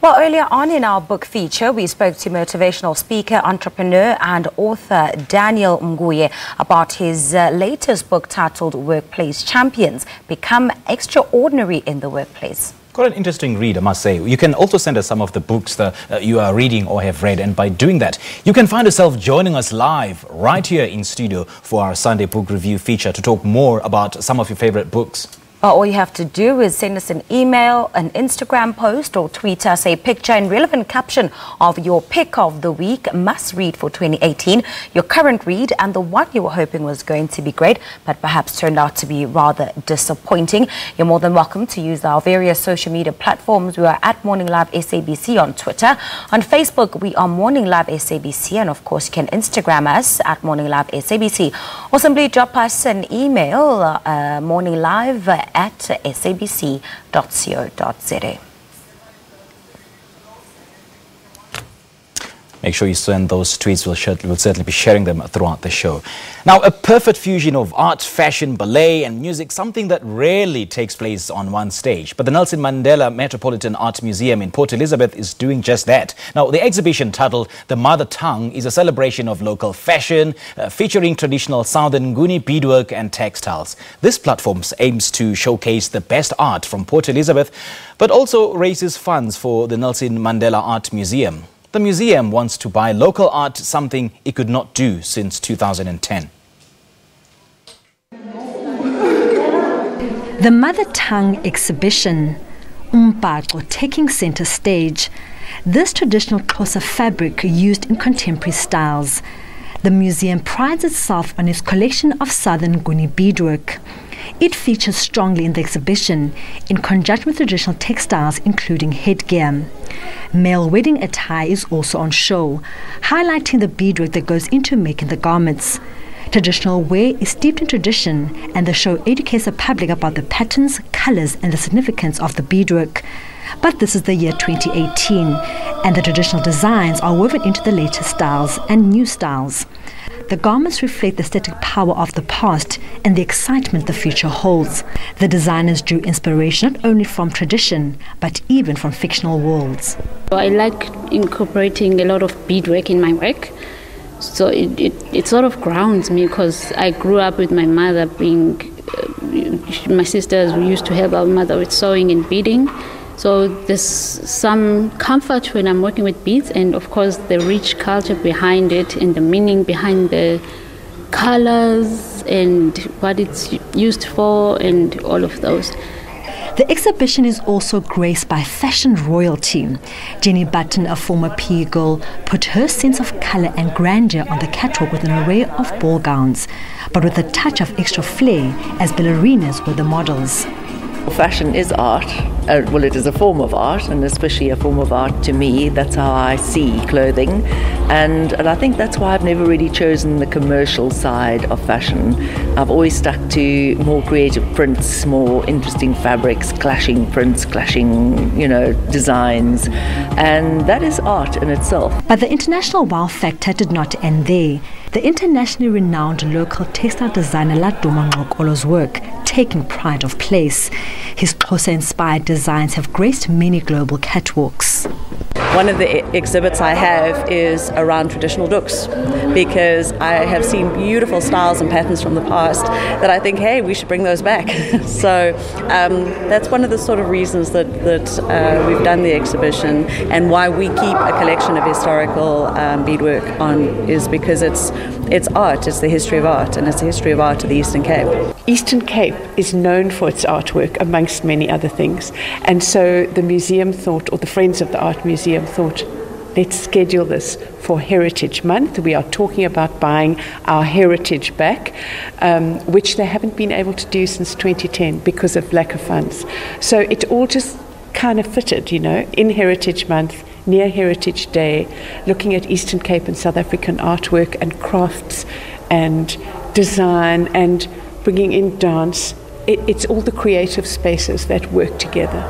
Well, earlier on in our book feature, we spoke to motivational speaker, entrepreneur and author Daniel Nguye about his latest book titled Workplace Champions, Become Extraordinary in the Workplace. Quite an interesting read, I must say. You can also send us some of the books that you are reading or have read, and by doing that, you can find yourself joining us live right here in studio for our Sunday book review feature to talk more about some of your favorite books. All you have to do is send us an email, an Instagram post, or tweet us a picture and relevant caption of your pick of the week, must read for 2018, your current read, and the one you were hoping was going to be great, but perhaps turned out to be rather disappointing. You're more than welcome to use our various social media platforms. We are at Morning Live SABC on Twitter. On Facebook, we are Morning Live SABC, and of course, you can Instagram us at Morning Live SABC, or simply drop us an email, morninglive@sabc.co.za. Make sure you send those tweets. We'll certainly be sharing them throughout the show. Now, a perfect fusion of art, fashion, ballet and music, something that rarely takes place on one stage. But the Nelson Mandela Metropolitan Art Museum in Port Elizabeth is doing just that. Now, the exhibition titled The Mother Tongue is a celebration of local fashion, featuring traditional Southern Nguni beadwork and textiles. This platform aims to showcase the best art from Port Elizabeth, but also raises funds for the Nelson Mandela Art Museum. The museum wants to buy local art, something it could not do since 2010. The Mother Tongue exhibition, Umbhaqo, taking center stage. This traditional Xhosa fabric used in contemporary styles. The museum prides itself on its collection of Southern Nguni beadwork. It features strongly in the exhibition, in conjunction with traditional textiles, including headgear. Male wedding attire is also on show, highlighting the beadwork that goes into making the garments. Traditional wear is steeped in tradition, and the show educates the public about the patterns, colors, and the significance of the beadwork. But this is the year 2018, and the traditional designs are woven into the latest styles and new styles. The garments reflect the aesthetic power of the past and the excitement the future holds. The designers drew inspiration not only from tradition, but even from fictional worlds. I like incorporating a lot of beadwork in my work. So it sort of grounds me, because I grew up with my mother my sisters used to help our mother with sewing and beading. So there's some comfort when I'm working with beads, and of course the rich culture behind it and the meaning behind the colors and what it's used for and all of those. The exhibition is also graced by fashion royalty. Jenny Button, a former PE girl, put her sense of color and grandeur on the catwalk with an array of ball gowns, but with a touch of extra flair, as ballerinas were the models. Fashion is art. Well, it is a form of art, and especially a form of art to me. That's how I see clothing, and I think that's why I've never really chosen the commercial side of fashion. I've always stuck to more creative prints, more interesting fabrics, clashing prints, clashing, designs, and that is art in itself. But the international wow factor did not end there. The internationally renowned local textile designer Laduma Ngxokolo's work taking pride of place. His Xhosa-inspired designs have graced many global catwalks. One of the exhibits I have is around traditional dukes, because I have seen beautiful styles and patterns from the past that I think, hey, we should bring those back. So that's one of the sort of reasons that we've done the exhibition, and why we keep a collection of historical beadwork on, is because it's art, it's the history of art, and it's the history of art of the Eastern Cape. Eastern Cape is known for its artwork, amongst many other things. And so the museum thought, or the Friends of the Art Museum thought, let's schedule this for Heritage Month. We are talking about buying our heritage back, which they haven't been able to do since 2010 because of lack of funds. So it all just kind of fitted, in Heritage Month, near Heritage Day, looking at Eastern Cape and South African artwork and crafts and design and bringing in dance. It's all the creative spaces that work together.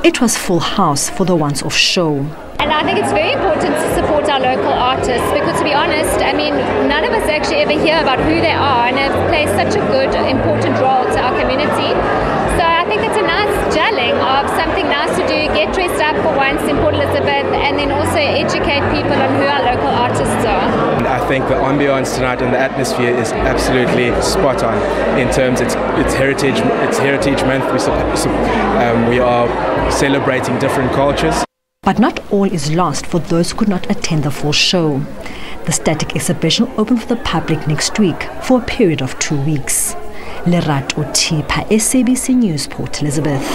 It was full house for the once-off show. And I think it's very important to support our local artists because, to be honest, I mean, none of us actually ever hear about who they are and have played such a good, important role to our community. So I think it's a nice gelling of something nice to do, get dressed up for once in Port Elizabeth, and then also educate people on who our local artists are. And I think the ambience tonight and the atmosphere is absolutely spot on in terms it's Heritage Month. We are celebrating different cultures. But not all is lost for those who could not attend the full show. The static exhibition will open for the public next week for a period of 2 weeks. Lerato Tipa, SABC News, Port Elizabeth.